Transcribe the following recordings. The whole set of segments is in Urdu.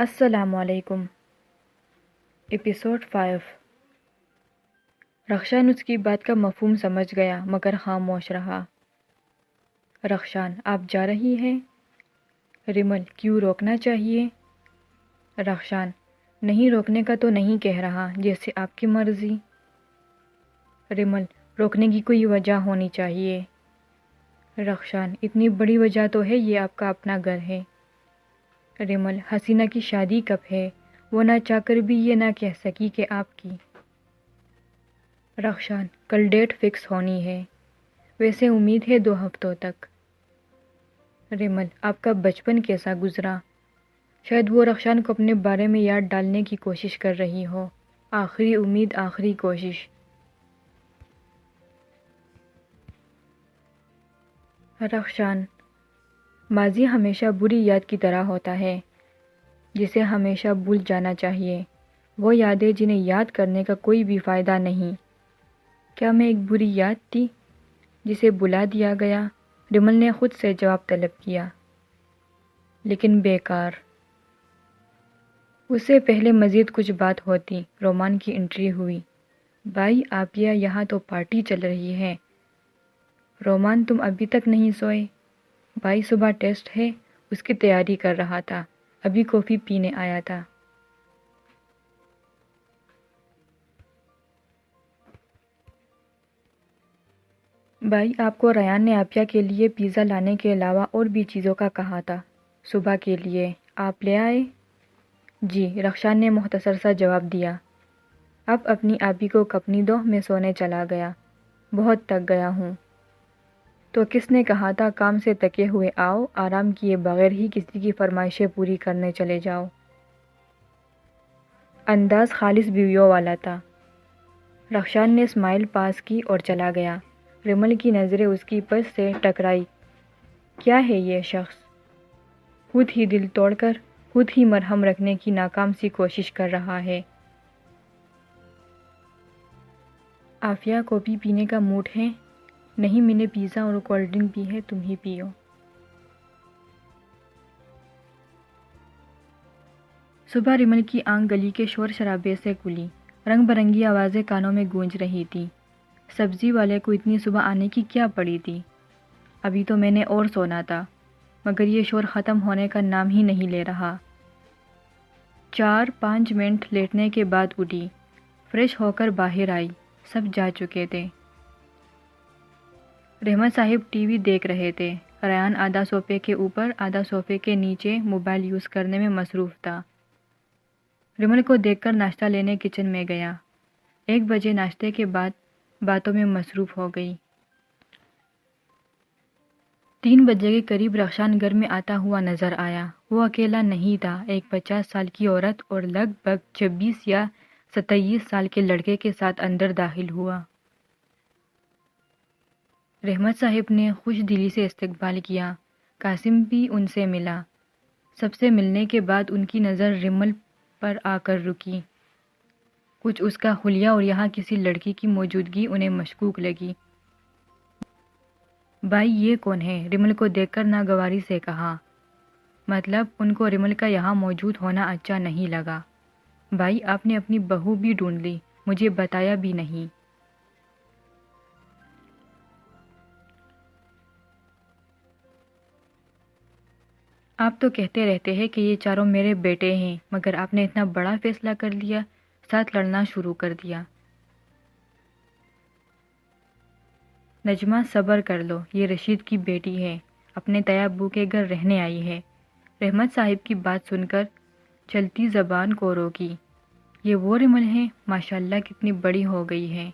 السلام علیکم۔ ایپیسوڈ 5۔ رخشان اس کی بات کا مفہوم سمجھ گیا مگر خاموش رہا۔ رخشان، آپ جا رہی ہیں؟ ریمل، کیوں روکنا چاہیے؟ رخشان، نہیں روکنے کا تو نہیں کہہ رہا، جیسے آپ کی مرضی۔ ریمل، روکنے کی کوئی وجہ ہونی چاہیے۔ رخشان، اتنی بڑی وجہ تو ہے، یہ آپ کا اپنا گھر ہے۔ ریمل، حسینہ کی شادی کب ہے؟ وہ نہ چاہ کر بھی یہ نہ کہہ سکی کہ آپ کی۔ رخشان، کل ڈیٹ فکس ہونی ہے، ویسے امید ہے 2 ہفتوں تک۔ ریمل، آپ کا بچپن کیسا گزرا؟ شاید وہ رخشان کو اپنے بارے میں یاد ڈالنے کی کوشش کر رہی ہو۔ آخری امید، آخری کوشش۔ رخشان، ماضی ہمیشہ بری یاد کی طرح ہوتا ہے جسے ہمیشہ بھول جانا چاہیے، وہ یادیں جنہیں یاد کرنے کا کوئی بھی فائدہ نہیں۔ کیا میں ایک بری یاد تھی جسے بلا دیا گیا؟ ریمل نے خود سے جواب طلب کیا، لیکن بیکار۔ اس سے پہلے مزید کچھ بات ہوتی، رومان کی انٹری ہوئی۔ بھائی آپیہ، یہاں تو پارٹی چل رہی ہے۔ رومان، تم ابھی تک نہیں سوئے؟ بھائی صبح ٹیسٹ ہے، اس کی تیاری کر رہا تھا، ابھی کافی پینے آیا تھا۔ بھائی، آپ کو ریان نے آپیہ کے لیے پیزا لانے کے علاوہ اور بھی چیزوں کا کہا تھا، صبح کے لیے، آپ لے آئے؟ جی، رخشان نے مختصر سا جواب دیا۔ اب اپنی آپی کو کپنی دو، میں سونے چلا گیا، بہت تک گیا ہوں۔ تو کس نے کہا تھا کام سے تکے ہوئے آؤ، آرام کیے بغیر ہی کسی کی فرمائشیں پوری کرنے چلے جاؤ؟ انداز خالص بیویوں والا تھا۔ رخشان نے اسمائل پاس کی اور چلا گیا۔ ریمل کی نظریں اس کی پس سے ٹکرائی۔ کیا ہے یہ شخص؟ خود ہی دل توڑ کر خود ہی مرہم رکھنے کی ناکام سی کوشش کر رہا ہے۔ آفیہ، کافی پینے کا موڈ ہے؟ نہیں، میں نے پیزا اور کولڈ ڈرنک پی ہے، تم ہی پیو۔ صبح ریمل کی آنکھ گلی کے شور شرابے سے کھلی، رنگ برنگی آوازیں کانوں میں گونج رہی تھی۔ سبزی والے کو اتنی صبح آنے کی کیا پڑی تھی؟ ابھی تو میں نے اور سونا تھا، مگر یہ شور ختم ہونے کا نام ہی نہیں لے رہا۔ 4-5 منٹ لیٹنے کے بعد اٹھی، فریش ہو کر باہر آئی، سب جا چکے تھے۔ رحمت صاحب ٹی وی دیکھ رہے تھے، ریان آدھا صوفے کے اوپر آدھا صوفے کے نیچے موبائل یوز کرنے میں مصروف تھا۔ ریمل کو دیکھ کر ناشتہ لینے کچن میں گیا۔ 1 بجے ناشتے کے بعد باتوں میں مصروف ہو گئی۔ 3 بجے کے قریب رخشان گھر میں آتا ہوا نظر آیا۔ وہ اکیلا نہیں تھا، ایک 50 سال کی عورت اور لگ بھگ 26 یا 27 سال کے لڑکے کے ساتھ اندر داخل ہوا۔ رحمت صاحب نے خوش دلی سے استقبال کیا۔ قاسم بھی ان سے ملا۔ سب سے ملنے کے بعد ان کی نظر ریمل پر آ کر رکی۔ کچھ اس کا حلیہ اور یہاں کسی لڑکی کی موجودگی انہیں مشکوک لگی۔ بھائی، یہ کون ہے؟ ریمل کو دیکھ کر ناگواری سے کہا۔ مطلب ان کو ریمل کا یہاں موجود ہونا اچھا نہیں لگا۔ بھائی، آپ نے اپنی بہو بھی ڈھونڈ لی، مجھے بتایا بھی نہیں۔ آپ تو کہتے رہتے ہیں کہ یہ چاروں میرے بیٹے ہیں، مگر آپ نے اتنا بڑا فیصلہ کر لیا، ساتھ لڑنا شروع کر دیا۔ نجمہ، صبر کر لو، یہ رشید کی بیٹی ہے، اپنے طیب ابو کے گھر رہنے آئی ہے۔ رحمت صاحب کی بات سن کر چلتی زبان کو روکی۔ یہ وہ ریمل ہے؟ ماشاءاللہ کتنی بڑی ہو گئی ہے۔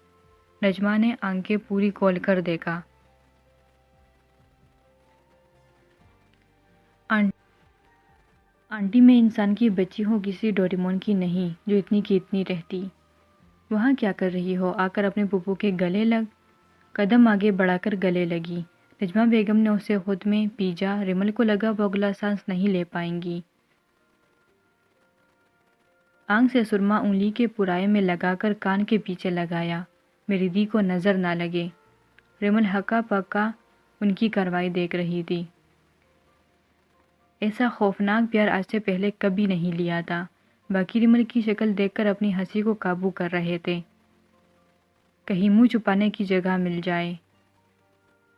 نجمہ نے آنکھیں پوری کھول کر دیکھا۔ آنٹی، میں انسان کی بچی ہوں، کسی ڈوریمون کی نہیں جو اتنی کی اتنی رہتی۔ وہاں کیا کر رہی ہو؟ آ کر اپنے پھپھو کے گلے لگ۔ قدم آگے بڑھا کر گلے لگی۔ نجمہ بیگم نے اسے خود میں پیجا۔ ریمل کو لگا وہ اگلا سانس نہیں لے پائیں گی۔ آنکھ سے سرما انگلی کے پرائے میں لگا کر کان کے پیچھے لگایا، میری دی کو نظر نہ لگے۔ ریمل ہکا پکا ان کی کارروائی دیکھ رہی تھی۔ ایسا خوفناک پیار آج سے پہلے کبھی نہیں لیا تھا۔ باقی ریمل کی شکل دیکھ کر اپنی ہنسی کو قابو کر رہے تھے، کہیں منہ چھپانے کی جگہ مل جائے۔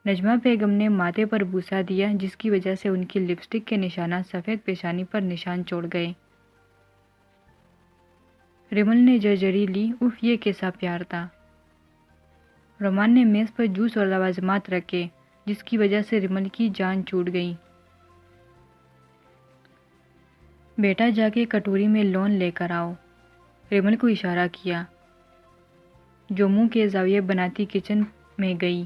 نجمہ بیگم نے ماتھے پر بوسہ دیا، جس کی وجہ سے ان کی لپسٹک کے نشانات سفید پیشانی پر نشان چھوڑ گئے۔ ریمل نے جرجری لی، اف یہ کیسا پیار تھا۔ رومان نے میز پر جوس اور لوازمات رکھے، جس کی وجہ سے ریمل کی جان چھوٹ گئی۔ بیٹا جا کے کٹوری میں لون لے کر آؤ، ریمل کو اشارہ کیا، جو منہ کے زاویے بناتی کچن میں گئی۔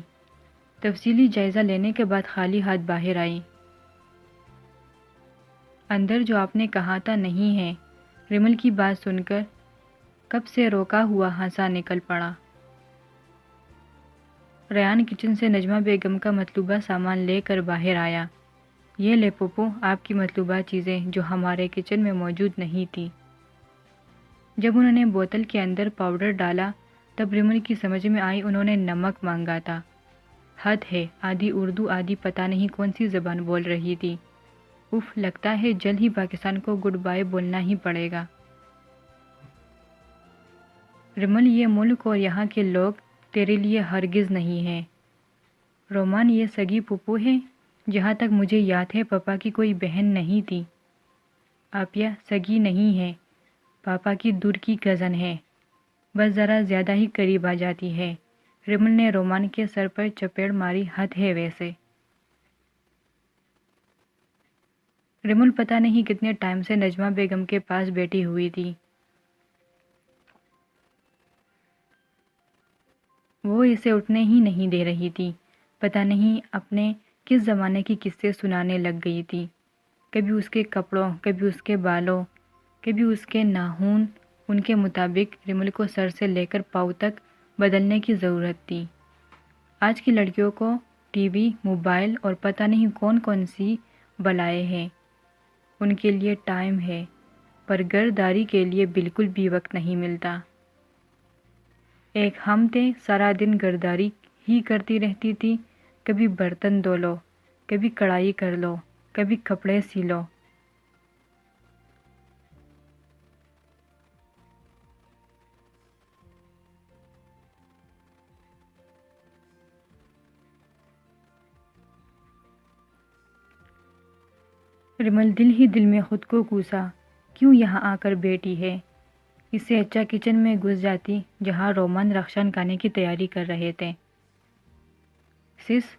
تفصیلی جائزہ لینے کے بعد خالی ہاتھ باہر آئی۔ اندر جو آپ نے کہا تھا نہیں ہے۔ ریمل کی بات سن کر کب سے روکا ہوا ہنسا نکل پڑا۔ ریان کچن سے نجمہ بیگم کا مطلوبہ سامان لے کر باہر آیا۔ یہ لے پھوپھو آپ کی مطلوبہ چیزیں جو ہمارے کچن میں موجود نہیں تھی۔ جب انہوں نے بوتل کے اندر پاؤڈر ڈالا تب ریمل کی سمجھ میں آئی انہوں نے نمک مانگا تھا۔ حد ہے، آدھی اردو آدھی پتہ نہیں کون سی زبان بول رہی تھی۔ اف، لگتا ہے جلد ہی پاکستان کو گڈ بائے بولنا ہی پڑے گا۔ ریمل، یہ ملک اور یہاں کے لوگ تیرے لیے ہرگز نہیں ہیں۔ رومان، یہ سگی پھوپھو ہے؟ جہاں تک مجھے یاد ہے پاپا کی کوئی بہن نہیں تھی۔ آپیہ سگی نہیں ہے، پاپا کی دور کی کزن ہے، بس ذرا زیادہ ہی قریب آ جاتی ہے۔ ریمل نے رومان کے سر پر چپیڑ ماری، حد ہے ویسے۔ ریمل پتہ نہیں کتنے ٹائم سے نجمہ بیگم کے پاس بیٹھی ہوئی تھی۔ وہ اسے اٹھنے ہی نہیں دے رہی تھی۔ پتہ نہیں اپنے کس زمانے کی قصے سنانے لگ گئی تھی۔ کبھی اس کے کپڑوں، کبھی اس کے بالوں، کبھی اس کے ناخن۔ ان کے مطابق ریمل کو سر سے لے کر پاؤں تک بدلنے کی ضرورت تھی۔ آج کی لڑکیوں کو ٹی وی، موبائل اور پتہ نہیں کون کون سی بلائیں ہیں۔ ان کے لیے ٹائم ہے، پر گھرداری کے لیے بالکل بھی وقت نہیں ملتا۔ ایک ہم تھے، سارا دن گھرداری ہی کرتی رہتی تھی۔ کبھی برتن دھو لو، کبھی کڑھائی کر لو، کبھی کپڑے سی لو۔ ریمل دل ہی دل میں خود کو کوسا، کیوں یہاں آ کر بیٹھی ہے؟ اس سے اچھا کچن میں گھس جاتی جہاں رومان رخشان کھانے کی تیاری کر رہے تھے۔ سس،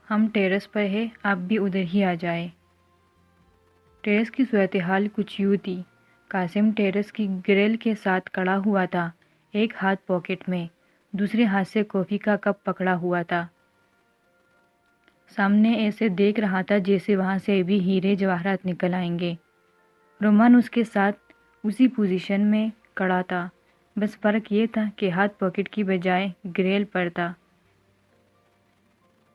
ہم ٹیرس پر ہیں، آپ بھی ادھر ہی آ جائیں۔ ٹیرس کی صورتحال کچھ یوں تھی۔ قاسم ٹیرس کی گریل کے ساتھ کھڑا ہوا تھا، ایک ہاتھ پاکٹ میں، دوسرے ہاتھ سے کافی کا کپ پکڑا ہوا تھا۔ سامنے ایسے دیکھ رہا تھا جیسے وہاں سے بھی ہیرے جواہرات نکل آئیں گے۔ رومان اس کے ساتھ اسی پوزیشن میں کھڑا تھا، بس فرق یہ تھا کہ ہاتھ پاکٹ کی بجائے گریل پر تھا۔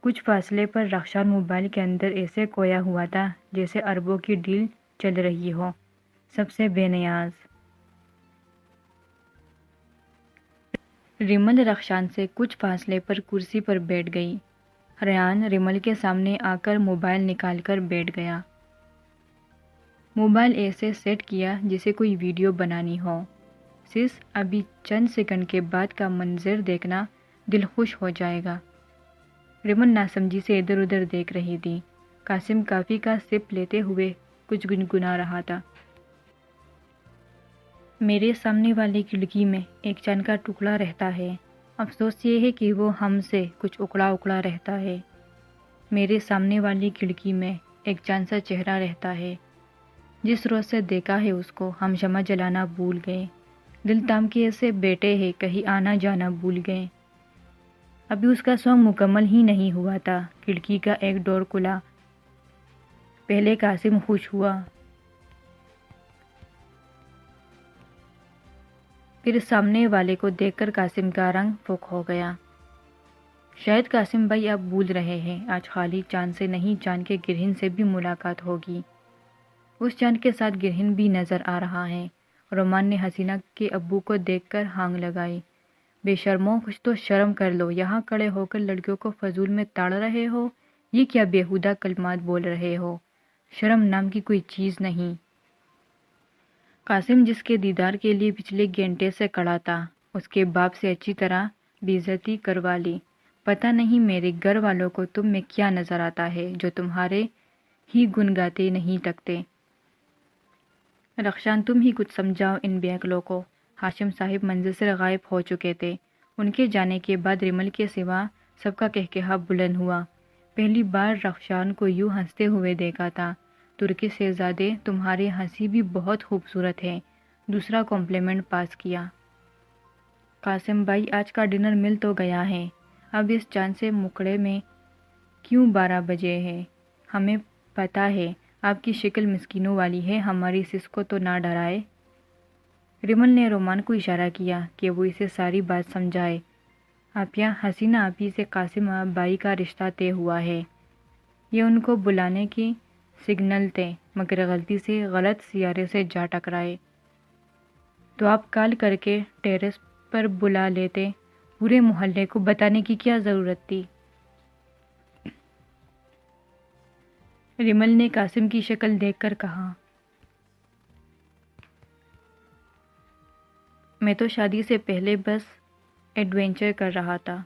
کچھ فاصلے پر رخشان موبائل کے اندر ایسے کھویا ہوا تھا جیسے اربوں کی ڈیل چل رہی ہو، سب سے بے نیاز۔ ریمل رخشان سے کچھ فاصلے پر کرسی پر بیٹھ گئی۔ ریان ریمل کے سامنے آ کر موبائل نکال کر بیٹھ گیا۔ موبائل ایسے سیٹ کیا جیسے کوئی ویڈیو بنانی ہو۔ سس، ابھی چند سیکنڈ کے بعد کا منظر دیکھنا، دل خوش ہو جائے گا۔ ریمل ناسمجھی سے ادھر ادھر دیکھ رہی تھی۔ قاسم کافی کا سپ لیتے ہوئے کچھ گنگنا رہا تھا۔ میرے سامنے والی کھڑکی میں ایک چاند کا ٹکڑا رہتا ہے، افسوس یہ ہے کہ وہ ہم سے کچھ اکڑا اکڑا رہتا ہے۔ میرے سامنے والی کھڑکی میں ایک چاند سا چہرہ رہتا ہے، جس روز سے دیکھا ہے اس کو ہم شمع جلانا بھول گئے، دل تام کے ایسے بیٹھے ہیں کہیں آنا جانا بھول گئے۔ ابھی اس کا سانگ مکمل ہی نہیں ہوا تھا، کھڑکی کا ایک ڈور کھلا۔ پہلے قاسم خوش ہوا، پھر سامنے والے کو دیکھ کر قاسم کا رنگ فوق ہو گیا۔ شاید قاسم بھائی اب بھول رہے ہیں، آج خالی چاند سے نہیں، چاند کے گرہن سے بھی ملاقات ہوگی۔ اس چاند کے ساتھ گرہن بھی نظر آ رہا ہے۔ رومان نے حسینہ کے ابو کو دیکھ کر ہانگ لگائی۔ بے شرمو، کچھ تو شرم کر لو، یہاں کھڑے ہو کر لڑکیوں کو فضول میں تاڑ رہے ہو، یہ کیا بیہودہ کلمات بول رہے ہو؟ شرم نام کی کوئی چیز نہیں۔ قاسم جس کے دیدار کے لیے پچھلے گھنٹے سے کڑا تھا، اس کے باپ سے اچھی طرح بے عزتی کروا لی۔ پتہ نہیں میرے گھر والوں کو تم میں کیا نظر آتا ہے جو تمہارے ہی گن گاتے نہیں تکتے۔ رخشان تم ہی کچھ سمجھاؤ ان بیکلوں کو۔ ہاشم صاحب منزل سے غائب ہو چکے تھے۔ ان کے جانے کے بعد ریمل کے سوا سب کا کہکہا بلند ہوا۔ پہلی بار رخشان کو یوں ہنستے ہوئے دیکھا تھا۔ ترکی شہزادے تمہاری ہنسی بھی بہت خوبصورت ہے، دوسرا کمپلیمنٹ پاس کیا۔ قاسم بھائی آج کا ڈنر مل تو گیا ہے، اب اس چاند سے مکڑے میں کیوں 12 بجے ہے؟ ہمیں پتہ ہے آپ کی شکل مسکینوں والی ہے، ہماری سس کو تو نہ ڈرائے۔ ریمل نے رومان کو اشارہ کیا کہ وہ اسے ساری بات سمجھائے۔ آپیا، حسینہ آپی سے قاسم بھائی کا رشتہ طے ہوا ہے۔ یہ ان کو بلانے کی سگنل تھے، مگر غلطی سے غلط سیارے سے جا ٹکرائے۔ تو آپ کال کر کے ٹیرس پر بلا لیتے، پورے محلے کو بتانے کی کیا ضرورت تھی؟ ریمل نے قاسم کی شکل دیکھ کر کہا، میں تو شادی سے پہلے بس ایڈونچر کر رہا تھا۔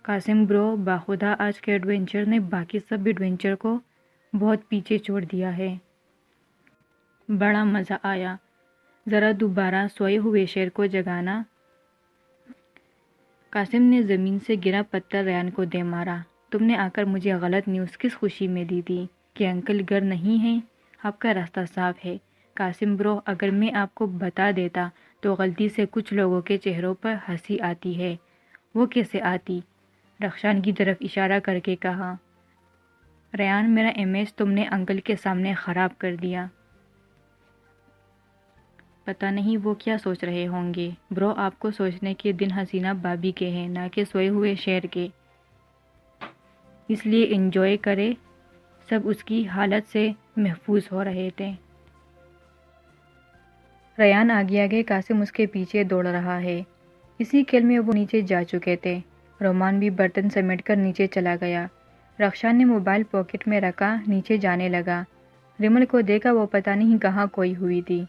قاسم برو، باخدا آج کے ایڈونچر نے باقی سب ایڈونچر کو بہت پیچھے چھوڑ دیا ہے۔ بڑا مزہ آیا، ذرا دوبارہ سوئے ہوئے شیر کو جگانا۔ قاسم نے زمین سے گرا پتھر ریان کو دے مارا۔ تم نے آ کر مجھے غلط نیوز کس خوشی میں دی تھی کہ انکل گھر نہیں ہیں؟ آپ کا راستہ صاف ہے قاسم برو، اگر میں آپ کو بتا دیتا تو غلطی سے کچھ لوگوں کے چہروں پر ہنسی آتی ہے۔ وہ کیسے آتی؟ رخشان کی طرف اشارہ کر کے کہا، ریان میرا امیج تم نے انکل کے سامنے خراب کر دیا۔ پتہ نہیں وہ کیا سوچ رہے ہوں گے۔ برو، آپ کو سوچنے کے دن حسینہ بابی کے ہیں، نہ کہ سوئے ہوئے شیر کے، اس لیے انجوائے کرے۔ سب اس کی حالت سے محفوظ ہو رہے تھے۔ ریان آگے آگے، قاسم اس کے پیچھے دوڑ رہا ہے۔ اسی کھیل میں وہ نیچے جا چکے تھے۔ رومان بھی برتن سمیٹ کر نیچے چلا گیا۔ رخشان نے موبائل پاکٹ میں رکھا، نیچے جانے لگا۔ ریمل کو دیکھا، وہ پتہ نہیں کہاں کھوئی ہوئی تھی۔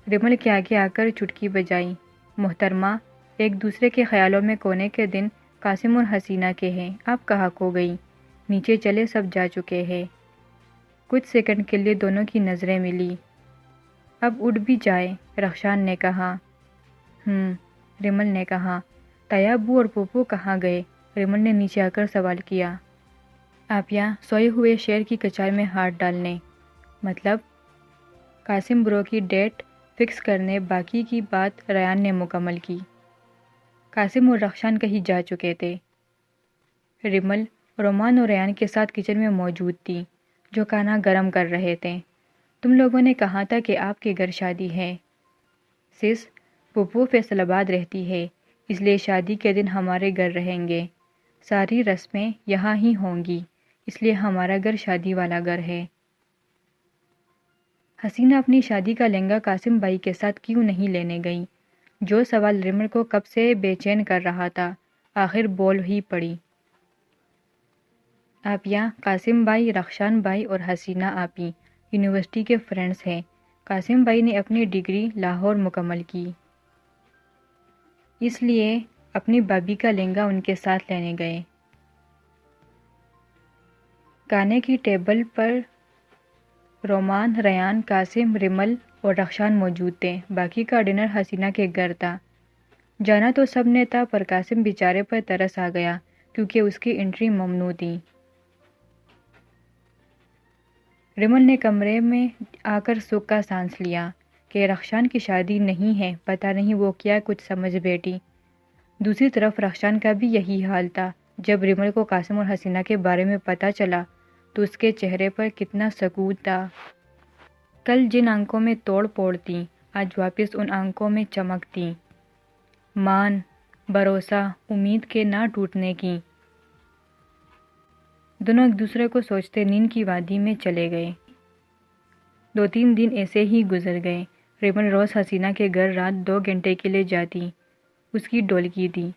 ریمل کے آگے آ کر چٹکی بجائی، محترمہ، ایک دوسرے کے خیالوں میں کونے کے دن قاسم اور حسینہ کے ہیں، آپ کہاں کھو گئی؟ نیچے چلے، سب جا چکے ہیں۔ کچھ سیکنڈ کے لیے دونوں کی نظریں ملی۔ اب اٹھ بھی جائے، رخشان نے کہا۔ ریمل نے کہا۔ تایا ابو اور پوپو کہاں گئے؟ ریمل نے نیچے آ کر سوال کیا۔ آپیا، سوئے ہوئے شیر کی کچار میں ہاتھ ڈالنے۔ مطلب؟ قاسم برو کی ڈیٹ فکس کرنے باقی کی بات ریان نے مکمل کی۔ قاسم اور رخشان کہیں جا چکے تھے۔ ریمل رومان اور ریان کے ساتھ کچن میں موجود تھی، جو کھانا گرم کر رہے تھے۔ تم لوگوں نے کہا تھا کہ آپ کے گھر شادی ہے۔ سس، پوپو فیصل آباد رہتی ہے، اس لیے شادی کے دن ہمارے گھر رہیں گے۔ ساری رسمیں یہاں ہی ہوں گی، اس لیے ہمارا گھر شادی والا گھر ہے۔ حسینہ اپنی شادی کا لہنگا قاسم بھائی کے ساتھ کیوں نہیں لینے گئی؟ جو سوال ریمل کو کب سے بے چین کر رہا تھا، آخر بول ہی پڑی۔ آپیا، قاسم بھائی، رخشان بھائی اور حسینہ آپی یونیورسٹی کے فرینڈز ہیں۔ قاسم بھائی نے اپنی ڈگری لاہور مکمل کی، اس لیے اپنی بابی کا لہنگا ان کے ساتھ لینے گئے۔ کھانے کی ٹیبل پر رومان، ریان، قاسم، ریمل اور رخشان موجود تھے۔ باقی کا ڈنر حسینہ کے گھر تھا۔ جانا تو سب نے تھا، پر قاسم بیچارے پر ترس آ گیا کیونکہ اس کی انٹری ممنوع تھی۔ ریمل نے کمرے میں آ کر سکھ کا سانس لیا کہ رخشان کی شادی نہیں ہے، پتہ نہیں وہ کیا کچھ سمجھ بیٹھی۔ دوسری طرف رخشان کا بھی یہی حال تھا۔ جب ریمل کو قاسم اور حسینہ کے بارے میں پتہ چلا تو اس کے چہرے پر کتنا سکون تھا۔ کل جن آنکھوں میں توڑ پھوڑ تھی، آج واپس ان آنکھوں میں چمک تھی، مان، بھروسہ، امید کے نہ ٹوٹنے کی۔ دونوں ایک دوسرے کو سوچتے نیند کی وادی میں چلے گئے۔ 2-3 دن ایسے ہی گزر گئے۔ ریمل روز حسینہ کے گھر رات 2 گھنٹے کے لیے جاتی، اس کی ڈولکی تھی۔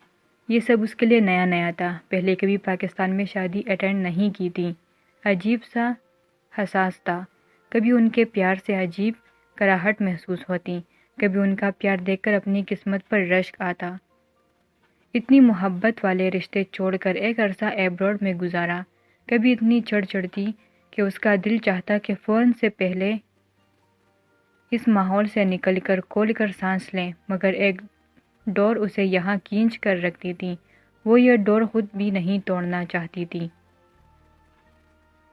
یہ سب اس کے لیے نیا نیا تھا، پہلے کبھی پاکستان میں شادی اٹینڈ نہیں کی تھی۔ عجیب سا حساس تھا۔ کبھی ان کے پیار سے عجیب کراہٹ محسوس ہوتی، کبھی ان کا پیار دیکھ کر اپنی قسمت پر رشک آتا۔ اتنی محبت والے رشتے چھوڑ کر ایک عرصہ ایبراڈ میں گزارا۔ کبھی اتنی چڑھ چڑھتی کہ اس کا دل چاہتا کہ فوراً سے پہلے اس ماحول سے نکل کر کھول کر سانس لیں، مگر ایک ڈور اسے یہاں کھینچ کر رکھتی تھی۔ وہ یہ ڈور خود بھی نہیں توڑنا چاہتی تھی۔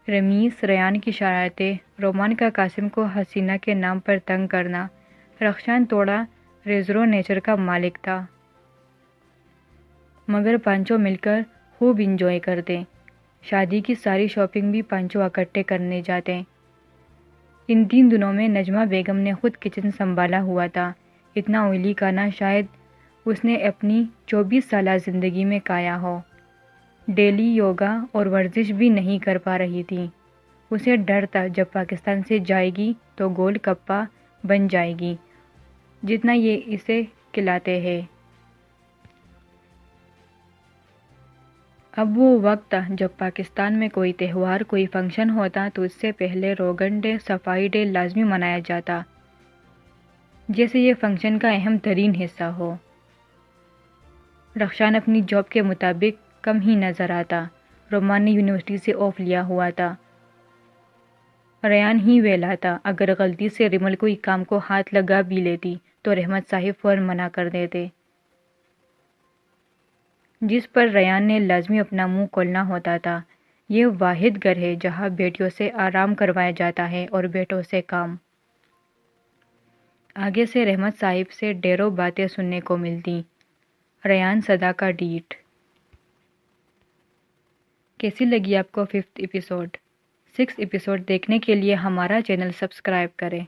رمیز، ریان کی شرارتیں، رومان کا قاسم کو حسینہ کے نام پر تنگ کرنا، رخشان تھوڑا ریزرو نیچر کا مالک تھا، مگر پانچوں مل کر خوب انجوائے کرتے۔ شادی کی ساری شاپنگ بھی پانچوں اکٹھے کرنے جاتے۔ ان 3 دنوں میں نجمہ بیگم نے خود کچن سنبھالا ہوا تھا۔ اتنا آئلی کھانا شاید اس نے اپنی 24 سالہ زندگی میں کھایا ہو۔ ڈیلی یوگا اور ورزش بھی نہیں کر پا رہی تھی۔ اسے ڈر تھا جب پاکستان سے جائے گی تو گول کپا بن جائے گی، جتنا یہ اسے کھلاتے ہیں۔ اب وہ وقت تھا جب پاکستان میں کوئی تہوار، کوئی فنکشن ہوتا تو اس سے پہلے روگن ڈے، صفائی ڈے لازمی منایا جاتا، جیسے یہ فنکشن کا اہم ترین حصہ ہو۔ رخشان اپنی جاب کے مطابق کم ہی نظر آتا۔ رومان نے یونیورسٹی سے آف لیا ہوا تھا۔ ریان ہی ویلا تھا۔ اگر غلطی سے ریمل کوئی کام کو ہاتھ لگا بھی لیتی تو رحمت صاحب فوراً منع کر دیتے، جس پر ریان نے لازمی اپنا منہ کھولنا ہوتا تھا۔ یہ واحد گھر ہے جہاں بیٹیوں سے آرام کروایا جاتا ہے اور بیٹوں سے کام۔ آگے سے رحمت صاحب سے ڈھیروں باتیں سننے کو ملتی۔ ریان صدا کا ڈیٹ۔ کیسی لگی آپ کو 5th ایپیسوڈ؟ 6th ایپیسوڈ دیکھنے کے لیے ہمارا چینل سبسکرائب کریں۔